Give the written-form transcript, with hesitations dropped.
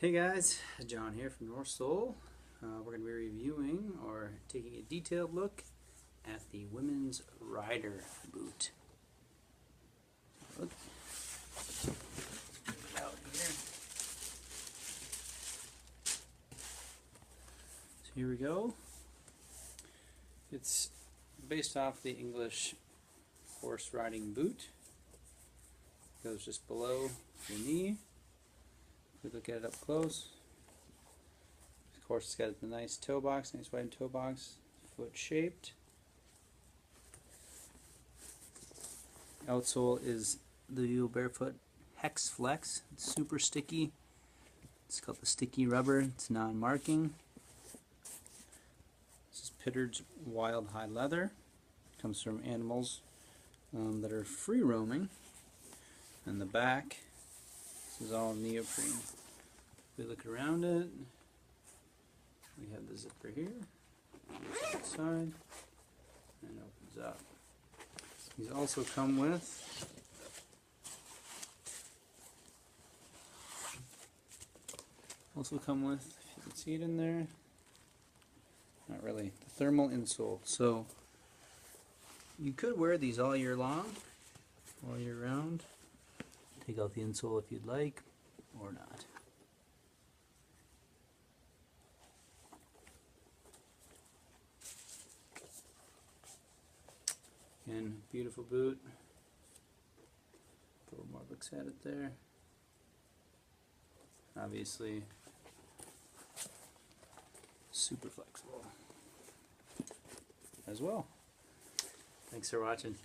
Hey guys, John here from NorthSole. We're going to be reviewing or taking a detailed look at the Women's Ryder boot. Look. Get it out here. So here we go. It's based off the English horse riding boot. It goes just below the knee. If we look at it up close, of course it's got a nice toe box, nice wide toe box, foot shaped. Outsole is the Vivobarefoot Hex Flex. It's super sticky. It's called the sticky rubber. It's non-marking. This is Pitter's Wild High Leather. It comes from animals that are free roaming. And the back, this is all neoprene. If we look around it, we have the zipper here, outside, and opens up. These also come with if you can see it in there, not really, the thermal insole. So you could wear these all year long, all year round. Take out the insole if you'd like, or not. Again, beautiful boot. A little more looks at it there. Obviously, super flexible as well. Thanks for watching.